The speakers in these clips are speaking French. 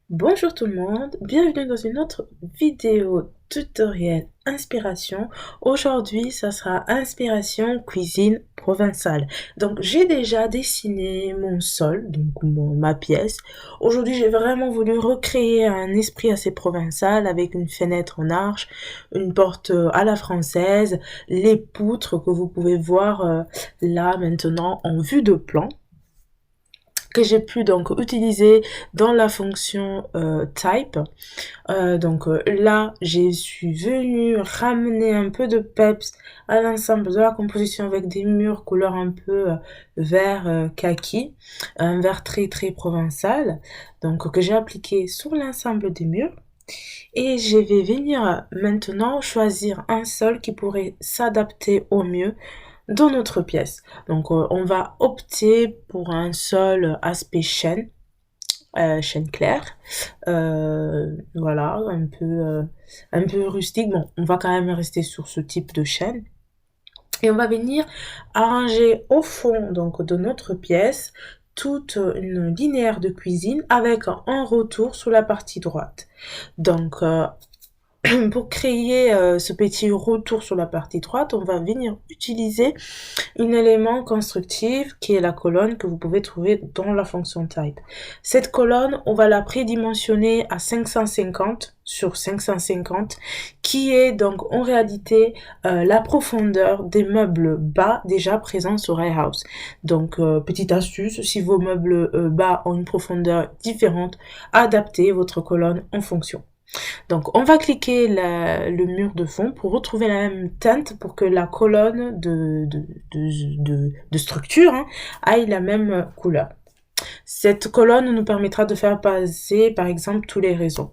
Bonjour tout le monde, bienvenue dans une autre vidéo tutoriel inspiration. Aujourd'hui, ça sera inspiration cuisine provençale. Donc, j'ai déjà dessiné mon sol, donc ma pièce. Aujourd'hui, j'ai vraiment voulu recréer un esprit assez provençal avec une fenêtre en arche, une porte à la française, les poutres que vous pouvez voir là maintenant en vue de plan que j'ai pu donc utiliser dans la fonction type. Là, je suis venue ramener un peu de peps à l'ensemble de la composition avec des murs couleur un peu vert kaki, un vert très très provençal, donc que j'ai appliqué sur l'ensemble des murs. Et je vais venir maintenant choisir un sol qui pourrait s'adapter au mieux dans notre pièce. Donc, on va opter pour un sol aspect chêne, chêne clair. Voilà, un peu rustique. Bon, on va quand même rester sur ce type de chêne. Et on va venir arranger au fond donc de notre pièce toute une linéaire de cuisine avec un retour sur la partie droite. Donc, pour créer ce petit retour sur la partie droite, on va venir utiliser un élément constructif qui est la colonne que vous pouvez trouver dans la fonction type. Cette colonne, on va la prédimensionner à 550 sur 550, qui est donc en réalité la profondeur des meubles bas déjà présents sur iHouse. Donc, petite astuce, si vos meubles bas ont une profondeur différente, adaptez votre colonne en fonction. Donc, on va cliquer le mur de fond pour retrouver la même teinte pour que la colonne de structure aille la même couleur. Cette colonne nous permettra de faire passer, par exemple, tous les réseaux.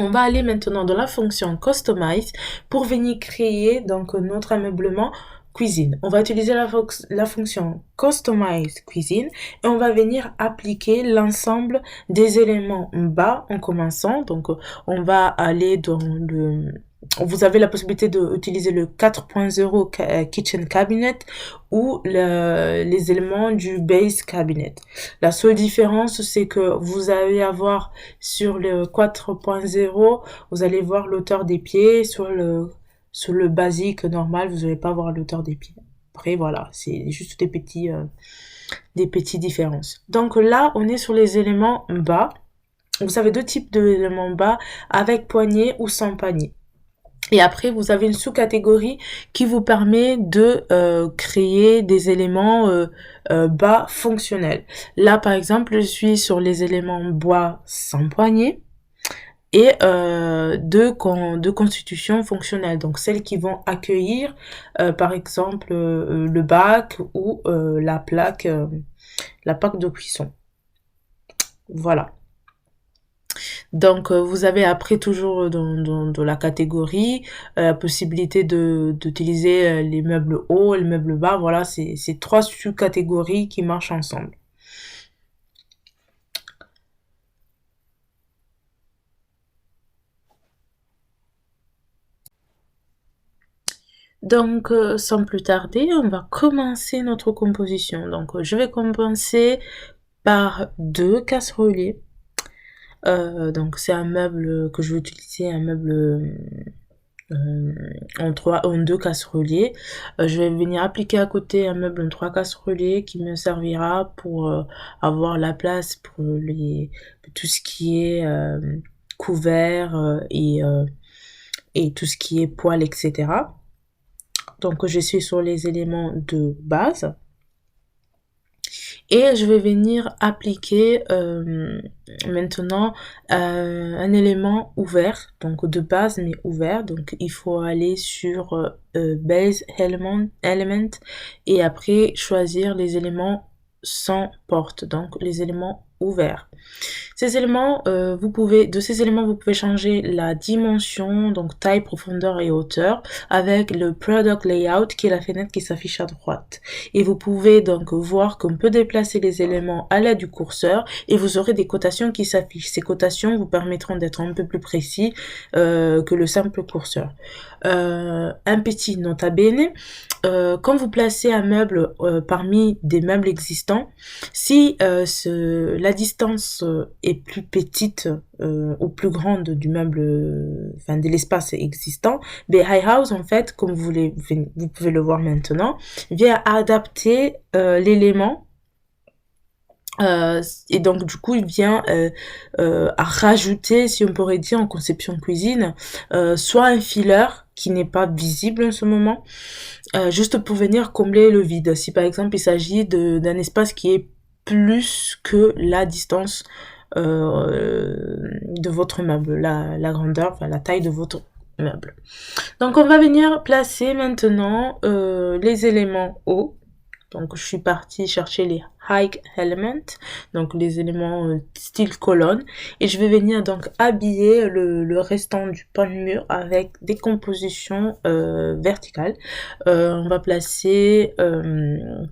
On va aller maintenant dans la fonction Customize pour venir créer donc notre ameublement cuisine. On va utiliser la fonction Customize Cuisine et on va venir appliquer l'ensemble des éléments bas en commençant. Donc, on va aller dans le... Vous avez la possibilité d'utiliser le 4.0 Kitchen Cabinet ou les éléments du Base Cabinet. La seule différence, c'est que vous allez avoir sur le 4.0, vous allez voir l'auteur des pieds, sur le basique normal, vous n'allez pas voir l'auteur des pieds. Après, voilà, c'est juste des petits différences. Donc là, on est sur les éléments bas. Vous avez deux types d'éléments bas, avec poignée ou sans panier. Et après, vous avez une sous-catégorie qui vous permet de créer des éléments bas fonctionnels. Là, par exemple, je suis sur les éléments bois sans poignée et de constitution fonctionnelle. Donc, celles qui vont accueillir, par exemple, le bac ou la plaque de cuisson. Voilà. Donc, vous avez après toujours dans la catégorie la possibilité d'utiliser les meubles hauts et les meubles bas. Voilà, c'est trois sous-catégories qui marchent ensemble. Donc, sans plus tarder, on va commencer notre composition. Donc, je vais commencer par 2 casseroliers. Donc, c'est un meuble que je vais utiliser, un meuble en 2 casseroliers. Je vais venir appliquer à côté un meuble en 3 casseroliers qui me servira pour avoir la place pour tout ce qui est couvert et tout ce qui est poêle, etc. Donc, je suis sur les éléments de base. Et je vais venir appliquer maintenant un élément ouvert, donc de base mais ouvert. Donc il faut aller sur Base Element et après choisir les éléments sans porte, donc les éléments ouverts. Ces éléments, de ces éléments, vous pouvez changer la dimension, donc taille, profondeur et hauteur, avec le Product Layout, qui est la fenêtre qui s'affiche à droite. Et vous pouvez donc voir qu'on peut déplacer les éléments à l'aide du curseur, et vous aurez des cotations qui s'affichent. Ces cotations vous permettront d'être un peu plus précis que le simple curseur. un petit nota bene. Quand vous placez un meuble parmi des meubles existants, si la distance est plus petite ou plus grande du meuble, enfin de l'espace existant, High House, en fait, comme vous pouvez le voir maintenant, vient adapter l'élément. Et donc du coup il vient à rajouter, si on pourrait dire en conception cuisine, soit un filler qui n'est pas visible en ce moment, juste pour venir combler le vide. Si par exemple il s'agit d'un espace qui est plus que la distance de votre meuble, la grandeur, enfin la taille de votre meuble. Donc on va venir placer maintenant les éléments hauts. Donc je suis partie chercher les high elements, donc les éléments style colonne, et je vais venir donc habiller le restant du pan de mur avec des compositions verticales. On va placer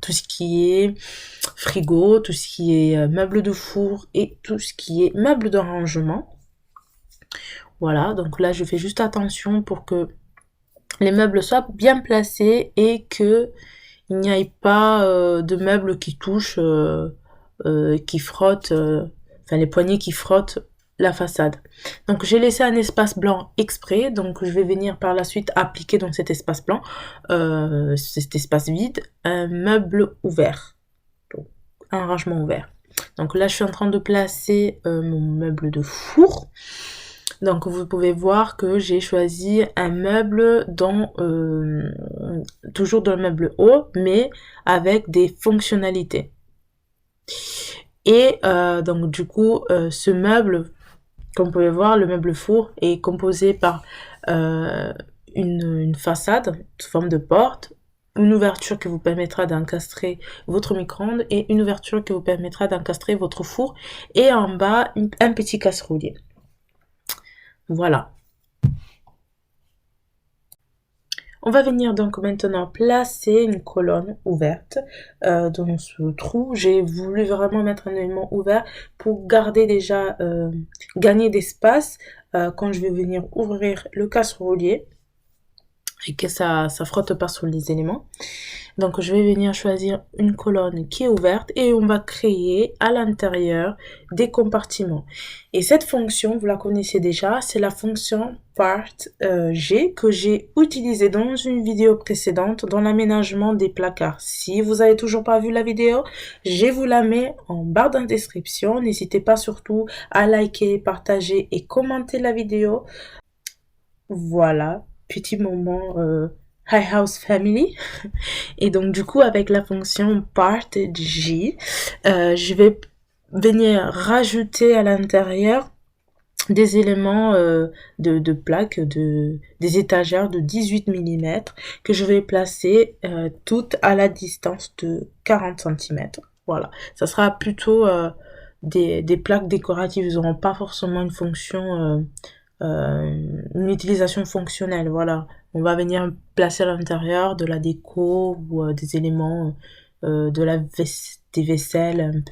tout ce qui est frigo, tout ce qui est meuble de four et tout ce qui est meuble de rangement. Voilà, donc là je fais juste attention pour que les meubles soient bien placés et que il n'y ait pas de meubles qui touchent, qui frottent, enfin les poignées qui frottent la façade. Donc j'ai laissé un espace blanc exprès, donc je vais venir par la suite appliquer dans cet espace blanc, cet espace vide, un meuble ouvert, donc un rangement ouvert. Donc là je suis en train de placer mon meuble de four. Donc vous pouvez voir que j'ai choisi un meuble toujours dans le meuble haut, mais avec des fonctionnalités. Et donc du coup, ce meuble, comme vous pouvez voir, le meuble four est composé par une façade sous forme de porte, une ouverture qui vous permettra d'encastrer votre micro-ondes et une ouverture qui vous permettra d'encastrer votre four, et en bas un petit casserolier. Voilà. On va venir donc maintenant placer une colonne ouverte dans ce trou. J'ai voulu vraiment mettre un élément ouvert pour garder déjà, gagner d'espace quand je vais venir ouvrir le casserolier et que ça frotte pas sur les éléments. Donc je vais venir choisir une colonne qui est ouverte et on va créer à l'intérieur des compartiments. Et cette fonction, vous la connaissez déjà, c'est la fonction part G que j'ai utilisée dans une vidéo précédente dans l'aménagement des placards. Si vous n'avez toujours pas vu la vidéo, je vous la mets en barre de description. N'hésitez pas surtout à liker, partager et commenter la vidéo. Voilà, petit moment High House Family. Et donc du coup avec la fonction part G, je vais venir rajouter à l'intérieur des éléments de plaques, des étagères de 18 mm que je vais placer toutes à la distance de 40 cm. Voilà, ça sera plutôt des plaques décoratives, ils n'auront pas forcément une fonction, une utilisation fonctionnelle. Voilà, on va venir placer à l'intérieur de la déco ou des éléments des vaisselles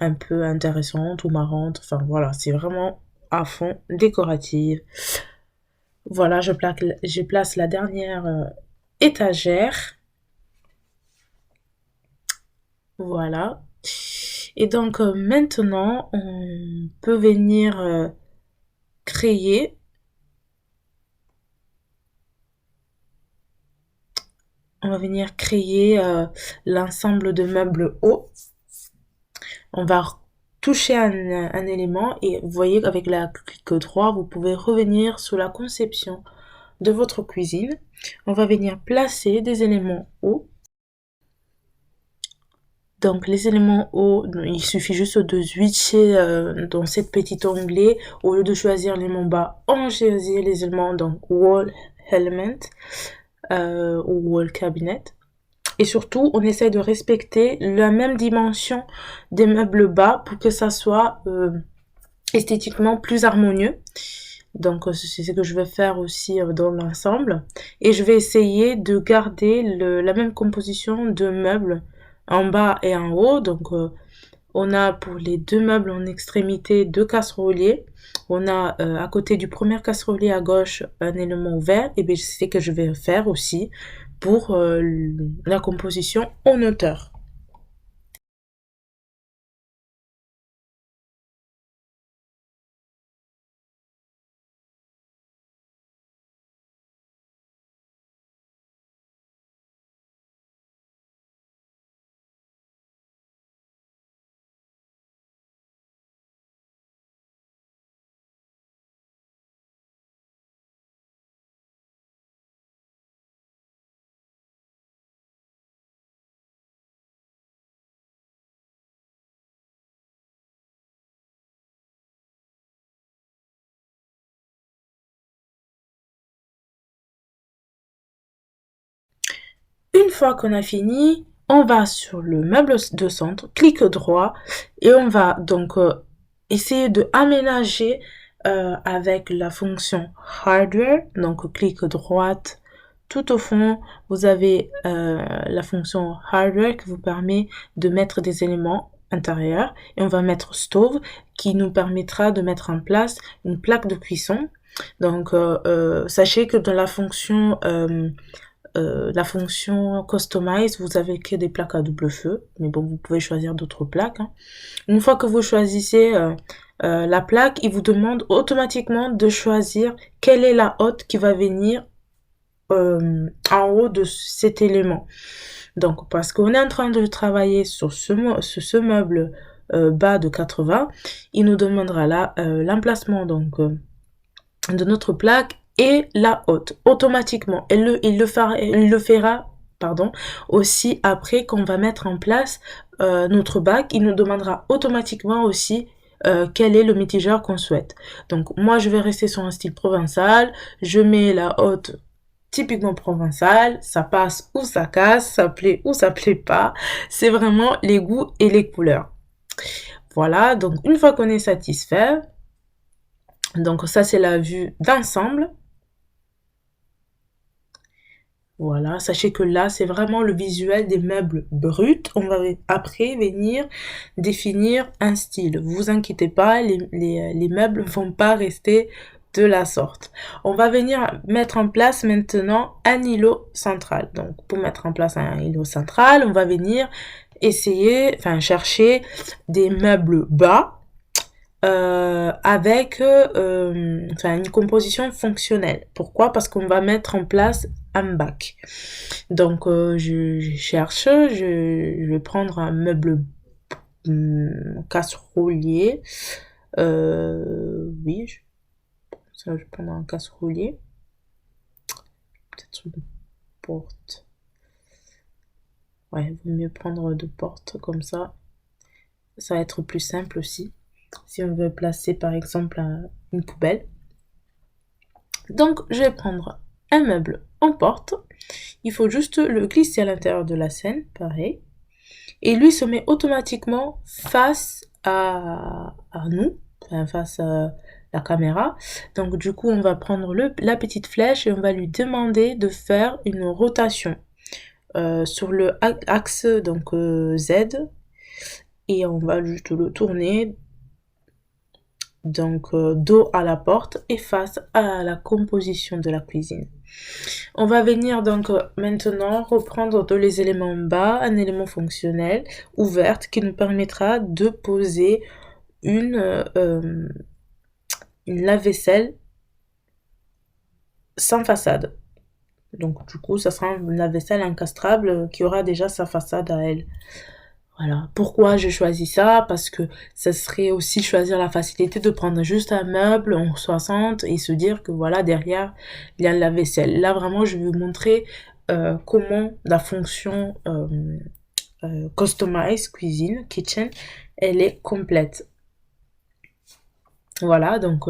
un peu intéressantes ou marrantes. Enfin voilà, c'est vraiment à fond décorative. Voilà, je place la dernière étagère. Voilà. Et donc maintenant, on peut venir créer l'ensemble de meubles hauts. On va toucher un élément et vous voyez qu'avec la clic droit, vous pouvez revenir sur la conception de votre cuisine. On va venir placer des éléments hauts. Donc les éléments hauts, il suffit juste de switcher dans cette petite onglet. Au lieu de choisir l'élément bas, on choisit les éléments donc wall element ou wall cabinet. Et surtout, on essaie de respecter la même dimension des meubles bas pour que ça soit esthétiquement plus harmonieux. Donc c'est ce que je vais faire aussi dans l'ensemble. Et je vais essayer de garder la même composition de meubles en bas et en haut. Donc On a pour les 2 meubles en extrémité 2 casseroliers. On a à côté du premier casserolier à gauche un élément ouvert et bien c'est ce que je vais faire aussi pour la composition en hauteur. Une fois qu'on a fini, on va sur le meuble de centre, clic droit et on va donc essayer de aménager avec la fonction hardware, donc clic droite. Tout au fond, vous avez la fonction hardware qui vous permet de mettre des éléments intérieurs et on va mettre stove qui nous permettra de mettre en place une plaque de cuisson. Donc sachez que dans la fonction Customize, vous avez que des plaques à double feu, mais bon, vous pouvez choisir d'autres plaques. Hein. Une fois que vous choisissez la plaque, il vous demande automatiquement de choisir quelle est la hotte qui va venir en haut de cet élément. Donc, parce qu'on est en train de travailler sur ce meuble bas de 80, il nous demandera là l'emplacement de notre plaque et la haute automatiquement. Il le fera pardon, aussi après qu'on va mettre en place notre bac. Il nous demandera automatiquement aussi quel est le mitigeur qu'on souhaite. Donc moi je vais rester sur un style provençal, je mets la haute typiquement provençal, ça passe ou ça casse, ça plaît ou ça plaît pas, c'est vraiment les goûts et les couleurs. Voilà, donc une fois qu'on est satisfait, donc ça c'est la vue d'ensemble. Voilà, sachez que là, c'est vraiment le visuel des meubles bruts. On va après venir définir un style. Vous inquiétez pas, les meubles ne vont pas rester de la sorte. On va venir mettre en place maintenant un îlot central. Donc, pour mettre en place un îlot central, on va venir chercher des meubles bas avec une composition fonctionnelle. Pourquoi? Parce qu'on va mettre en place un bac. Donc je cherche, je vais prendre un meuble casserolier. Oui, je vais prendre un casserolier. Peut-être une porte. Ouais, il vaut mieux prendre deux portes comme ça. Ça va être plus simple aussi. Si on veut placer par exemple une poubelle. Donc je vais prendre un meuble en porte. Il faut juste le glisser à l'intérieur de la scène, pareil. Et lui se met automatiquement face à nous, face à la caméra. Donc du coup, on va prendre la petite flèche et on va lui demander de faire une rotation sur le axe donc Z. Et on va juste le tourner donc dos à la porte et face à la composition de la cuisine. On va venir donc maintenant reprendre tous les éléments bas, un élément fonctionnel ouverte qui nous permettra de poser une lave-vaisselle sans façade. Donc du coup, ça sera une lave-vaisselle incastrable qui aura déjà sa façade à elle. Voilà. Pourquoi j'ai choisi ça? Parce que ça serait aussi choisir la facilité de prendre juste un meuble en 60 et se dire que voilà, derrière, il y a la vaisselle. Là, vraiment, je vais vous montrer comment la fonction Customize Cuisine, Kitchen, elle est complète. Voilà, donc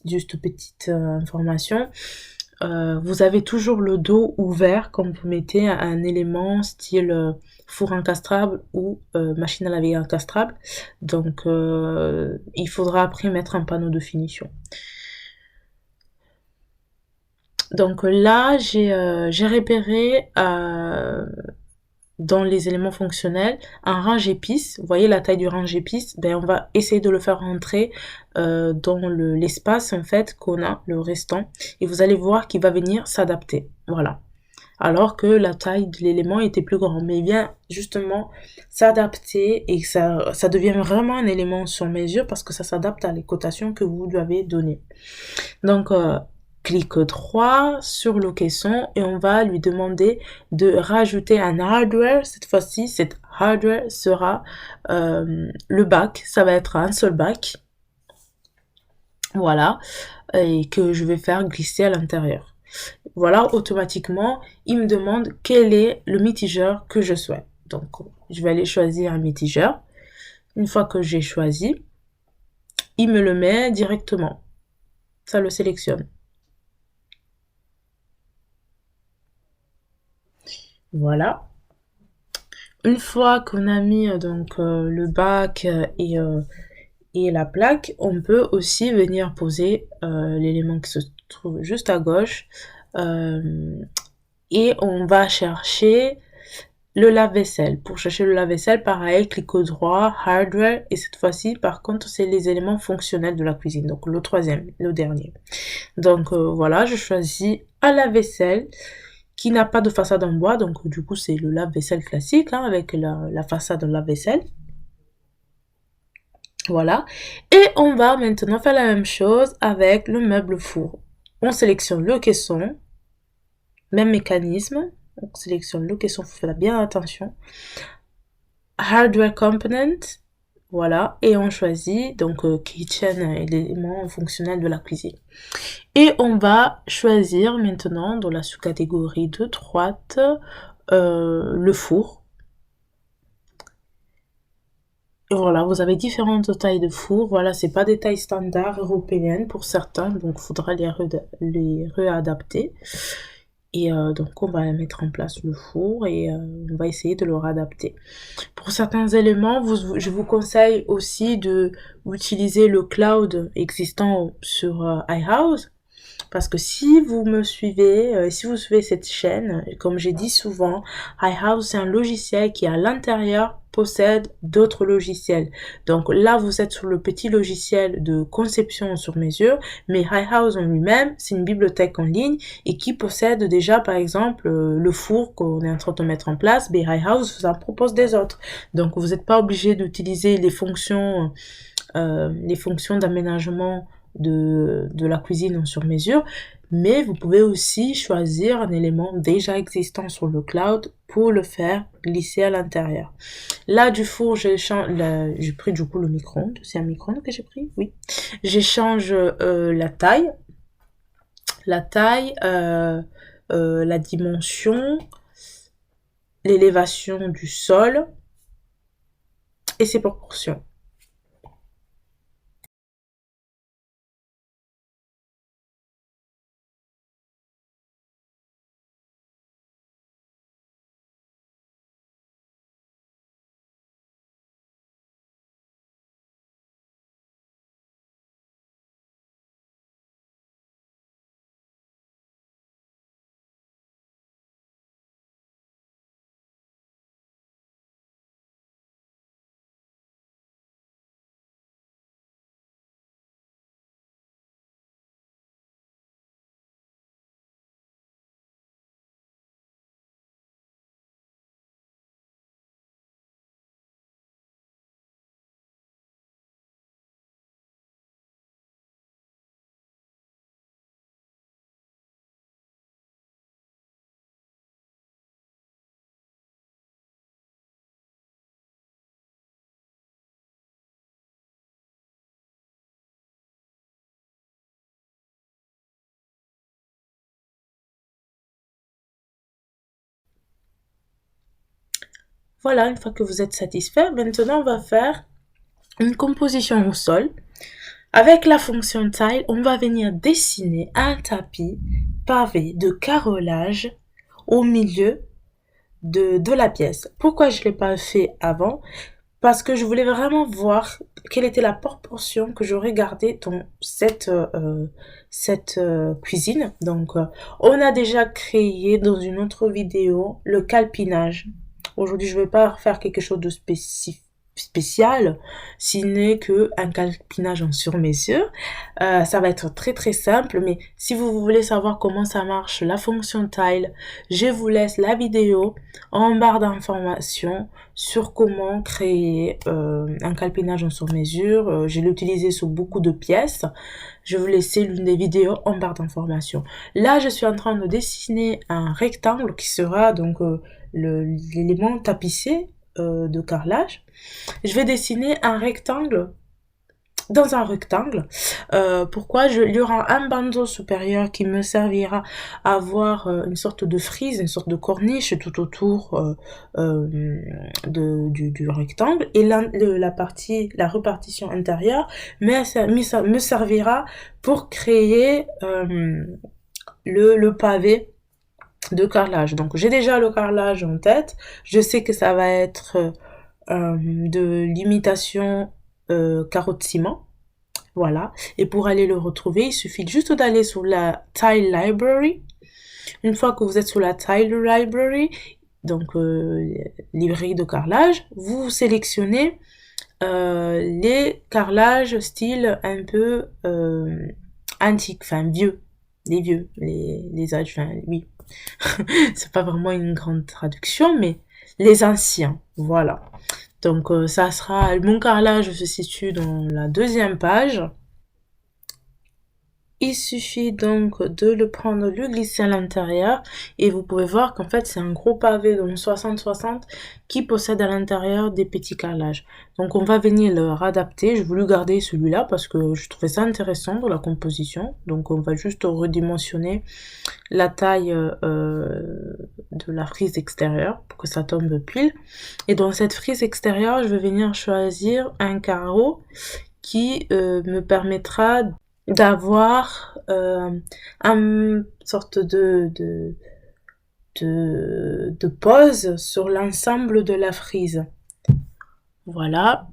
juste petite information. Vous avez toujours le dos ouvert quand vous mettez un élément style four encastrable ou machine à laver encastrable. Donc il faudra après mettre un panneau de finition. Donc là j'ai repéré dans les éléments fonctionnels un range épice. Vous voyez la taille du range épice, ben on va essayer de le faire rentrer dans l'espace en fait qu'on a, le restant, et vous allez voir qu'il va venir s'adapter. Voilà. Alors que la taille de l'élément était plus grande, mais il vient justement s'adapter et ça devient vraiment un élément sur mesure parce que ça s'adapte à les cotations que vous lui avez données. Donc, clic droit sur le caisson et on va lui demander de rajouter un hardware. Cette fois-ci, cet hardware sera le bac. Ça va être un seul bac. Voilà. Et que je vais faire glisser à l'intérieur. Voilà, automatiquement, il me demande quel est le mitigeur que je souhaite. Donc, je vais aller choisir un mitigeur. Une fois que j'ai choisi, il me le met directement. Ça le sélectionne. Voilà. Une fois qu'on a mis donc le bac et la plaque, on peut aussi venir poser l'élément qui se trouve juste à gauche. Et on va chercher le lave-vaisselle. Pour chercher le lave-vaisselle, pareil, clic au droit, hardware, et cette fois-ci, par contre, c'est les éléments fonctionnels de la cuisine. Donc le troisième, le dernier. Donc voilà, je choisis un lave-vaisselle qui n'a pas de façade en bois, donc du coup c'est le lave-vaisselle classique hein, avec la façade en lave-vaisselle. Voilà. Et on va maintenant faire la même chose avec le meuble four. On sélectionne le caisson, même mécanisme. On sélectionne le caisson, faut faire bien attention. Hardware component, voilà, et on choisit donc kitchen, élément fonctionnel de la cuisine. Et on va choisir maintenant dans la sous-catégorie de droite le four. Et voilà, vous avez différentes tailles de four. Voilà, c'est pas des tailles standards européennes pour certains, donc il faudra les réadapter. Et donc on va mettre en place le four et on va essayer de le réadapter. Pour certains éléments, je vous conseille aussi de utiliser le cloud existant sur iHouse. Parce que si vous me suivez, si vous suivez cette chaîne, comme j'ai dit souvent, iHouse c'est un logiciel qui à l'intérieur possède d'autres logiciels. Donc là, vous êtes sur le petit logiciel de conception sur mesure, mais iHouse en lui-même, c'est une bibliothèque en ligne et qui possède déjà, par exemple, le four qu'on est en train de mettre en place, mais iHouse vous en propose des autres. Donc vous n'êtes pas obligé d'utiliser les fonctions d'aménagement de la cuisine sur mesure, mais vous pouvez aussi choisir un élément déjà existant sur le cloud pour le faire glisser à l'intérieur. Là, du four, j'ai pris du coup le micro-ondes. C'est un micro-ondes que j'ai pris? Oui. J'échange la taille, la dimension, l'élévation du sol et ses proportions. Voilà, une fois que vous êtes satisfait, maintenant on va faire une composition au sol. Avec la fonction tile, on va venir dessiner un tapis pavé de carrelage au milieu de la pièce. Pourquoi je ne l'ai pas fait avant? Parce que je voulais vraiment voir quelle était la proportion que j'aurais gardée dans cette cuisine. Donc, on a déjà créé dans une autre vidéo le calpinage. Aujourd'hui, je vais pas faire quelque chose de spécial, si n'est que un calpinage en sur-mesure. Ça va être très très simple, mais si vous voulez savoir comment ça marche, la fonction tile, je vous laisse la vidéo en barre d'informations sur comment créer un calpinage en sur-mesure. Je l'ai utilisé sur beaucoup de pièces. Je vais vous laisser l'une des vidéos en barre d'informations. Là, je suis en train de dessiner un rectangle qui sera donc l'élément tapissé de carrelage. Je vais dessiner un rectangle dans un rectangle. Pourquoi il y aura un bandeau supérieur qui me servira à avoir une sorte de frise, une sorte de corniche tout autour du rectangle, et la repartition intérieure me servira pour créer le pavé de carrelage. Donc j'ai déjà le carrelage en tête, je sais que ça va être de l'imitation carreau de ciment, voilà. Et pour aller le retrouver, il suffit juste d'aller sur la Tile Library. Une fois que vous êtes sur la Tile Library, donc librairie de carrelage, vous sélectionnez les carrelages style un peu antique, enfin vieux, les âges, enfin oui, c'est pas vraiment une grande traduction, mais les anciens, voilà. Donc ça sera, mon carrelage se situe dans la deuxième page. Il suffit donc de le prendre, le glisser à l'intérieur, et vous pouvez voir qu'en fait c'est un gros pavé de 60-60 qui possède à l'intérieur des petits carrelages. Donc on va venir le réadapter. J'ai voulu garder celui-là parce que je trouvais ça intéressant dans la composition. Donc on va juste redimensionner la taille de la frise extérieure pour que ça tombe pile. Et dans cette frise extérieure, je vais venir choisir un carreau qui me permettra d'avoir une sorte de pose sur l'ensemble de la frise. Voilà.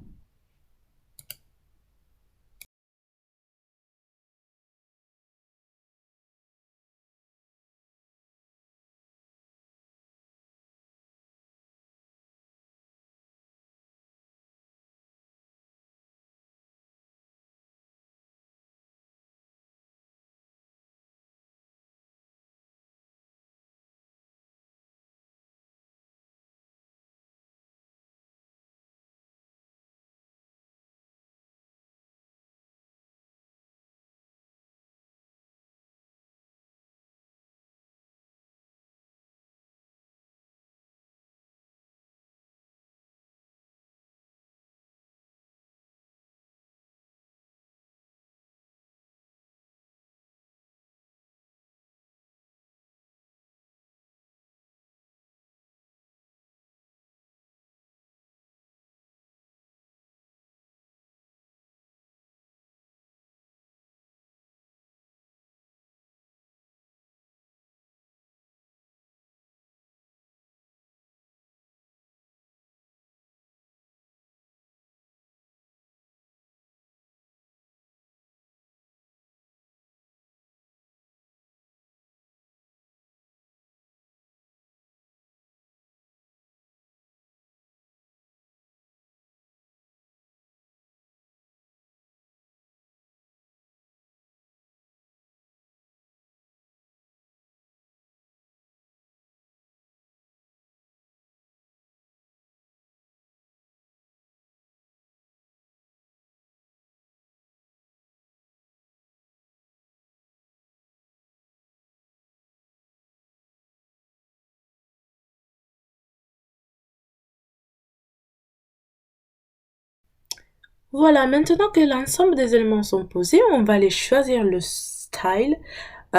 Voilà, maintenant que l'ensemble des éléments sont posés, on va aller choisir le style,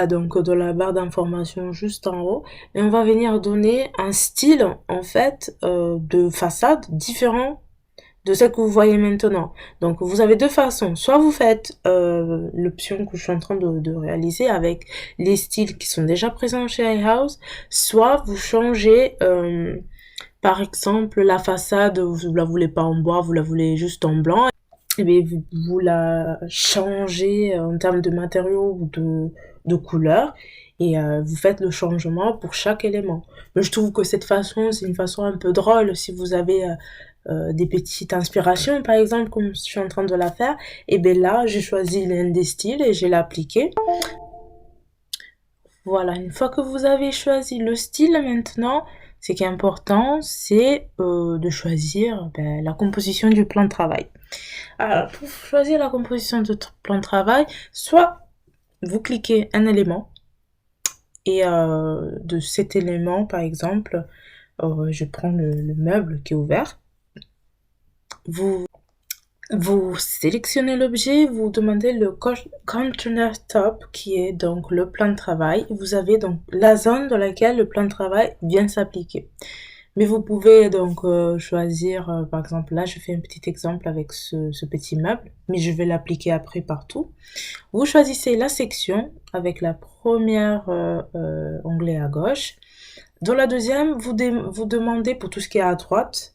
donc dans la barre d'information juste en haut, et on va venir donner un style en fait de façade différent de ce que vous voyez maintenant. Donc vous avez deux façons, soit vous faites l'option que je suis en train de réaliser avec les styles qui sont déjà présents chez iHouse, soit vous changez par exemple la façade, vous la voulez pas en bois, vous la voulez juste en blanc. et bien vous la changez en termes de matériaux ou de couleur et vous faites le changement pour chaque élément. Mais je trouve que cette façon, c'est une façon un peu drôle si vous avez des petites inspirations, par exemple, comme je suis en train de la faire. Et bien là, j'ai choisi l'un des styles et j'ai l'appliqué. Voilà, une fois que vous avez choisi le style maintenant, ce qui est important, c'est de choisir ben, la composition du plan de travail. Alors, pour choisir la composition de plan de travail, soit vous cliquez un élément et de cet élément, par exemple, je prends le meuble qui est ouvert. Vous, vous sélectionnez l'objet, vous demandez le container top qui est donc le plan de travail. Vous avez donc la zone dans laquelle le plan de travail vient s'appliquer. Mais vous pouvez donc choisir, par exemple, là je fais un petit exemple avec ce petit meuble, mais je vais l'appliquer après partout. Vous choisissez la section avec la première onglet à gauche. Dans la deuxième, vous demandez pour tout ce qui est à droite,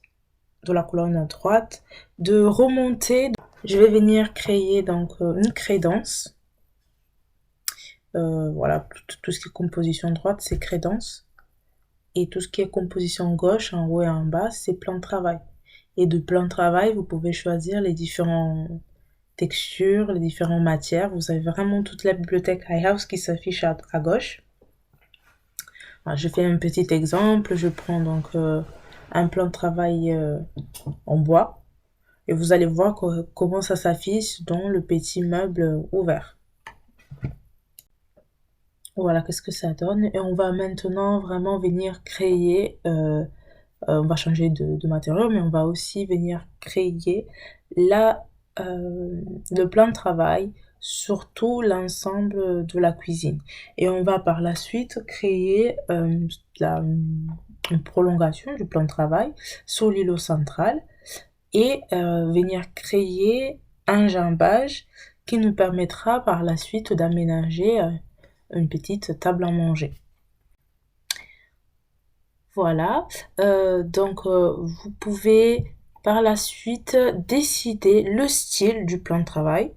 de la colonne à droite, de remonter. Je vais venir créer donc une crédence. Voilà, tout ce qui est composition droite, c'est crédence. Et tout ce qui est composition gauche, en haut et en bas, c'est plan de travail. Et de plan de travail, vous pouvez choisir les différentes textures, les différentes matières. Vous avez vraiment toute la bibliothèque iHouse qui s'affiche à gauche. Alors, je fais un petit exemple. Je prends donc un plan de travail en bois. Et vous allez voir comment ça s'affiche dans le petit meuble ouvert. Voilà, qu'est-ce que ça donne. Et on va maintenant vraiment venir créer on va changer de matériau, mais on va aussi venir créer la, le plan de travail sur tout l'ensemble de la cuisine. Et on va par la suite créer une prolongation du plan de travail sur l'îlot central et venir créer un jambage qui nous permettra par la suite d'aménager une petite table à manger. Voilà, donc vous pouvez par la suite décider le style du plan de travail.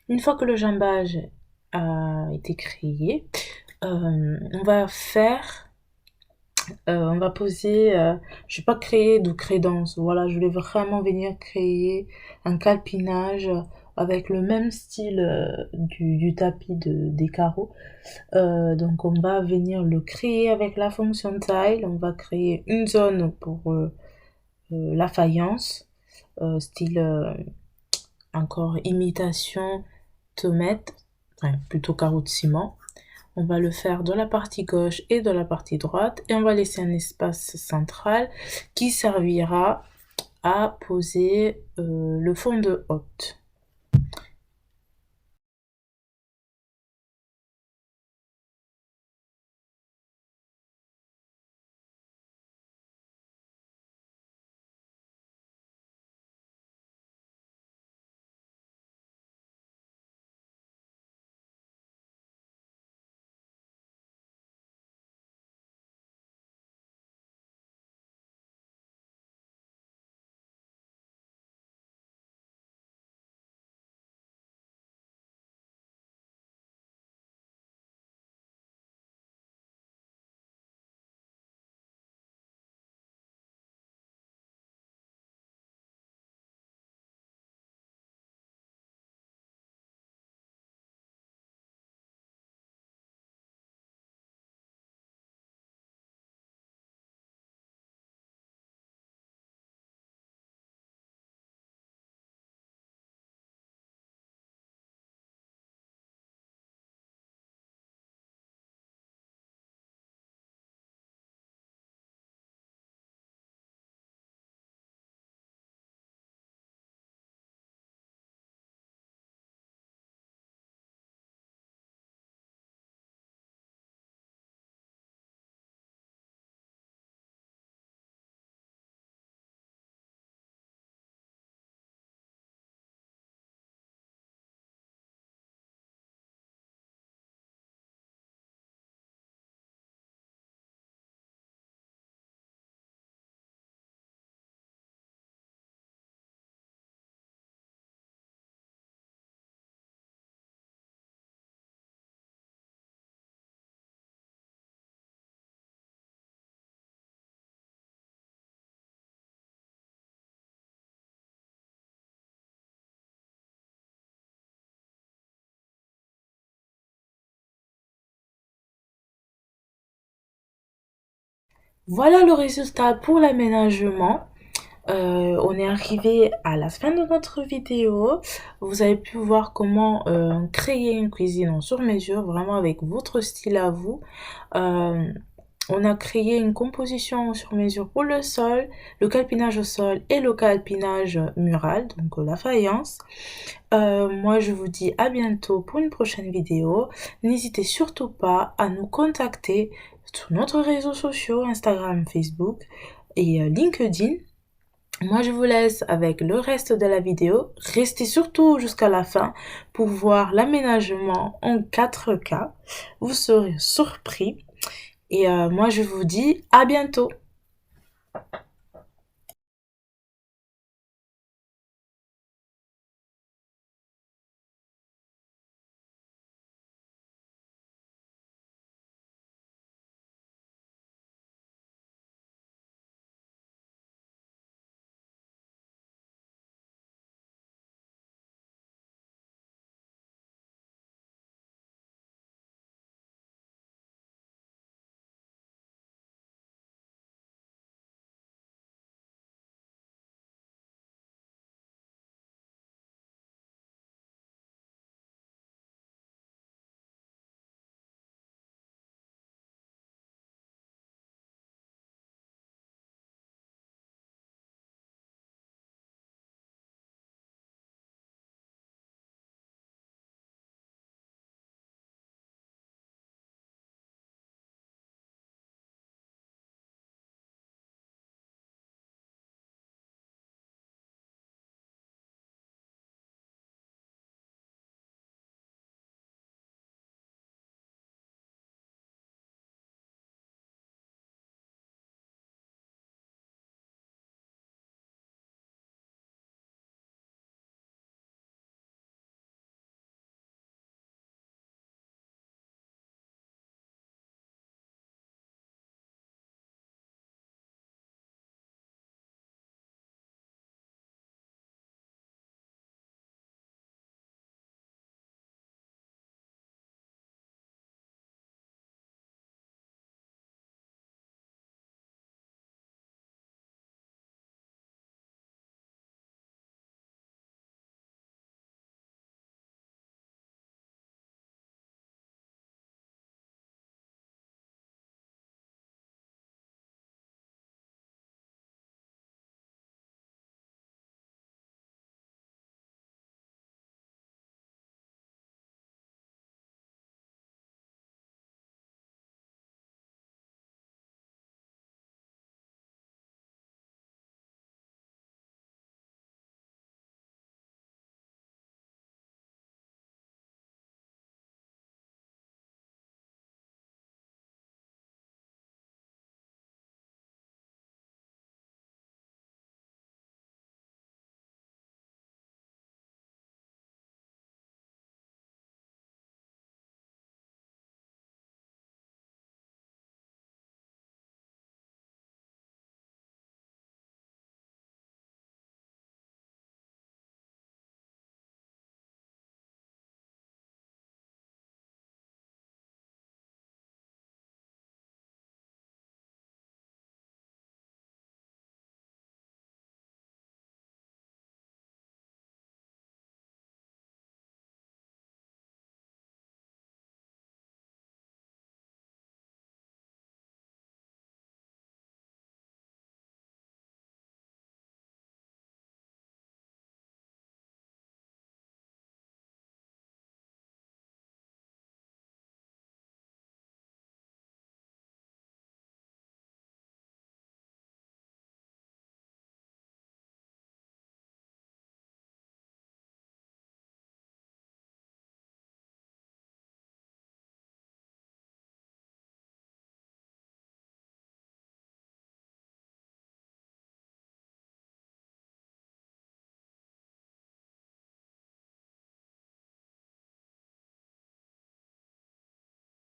Une fois que le jambage a été créé, on va poser, je vais pas créer de crédence, voilà, je vais vraiment venir créer un calpinage avec le même style du tapis des carreaux. Donc on va venir le créer avec la fonction tile, on va créer une zone pour la faïence, style encore imitation tomate, enfin plutôt carreau de ciment. On va le faire de la partie gauche et de la partie droite et on va laisser un espace central qui servira à poser le fond de hotte. Voilà le résultat pour l'aménagement. On est arrivé à la fin de notre vidéo. Vous avez pu voir comment créer une cuisine en sur-mesure, vraiment avec votre style à vous. Euh, on a créé une composition en sur-mesure pour le sol, le calpinage au sol et le calpinage mural, donc la faïence. Moi, je vous dis à bientôt pour une prochaine vidéo. N'hésitez surtout pas à nous contacter sur notre réseaux sociaux, Instagram, Facebook et LinkedIn. Moi, je vous laisse avec le reste de la vidéo. Restez surtout jusqu'à la fin pour voir l'aménagement en 4K. Vous serez surpris. Et moi, je vous dis à bientôt.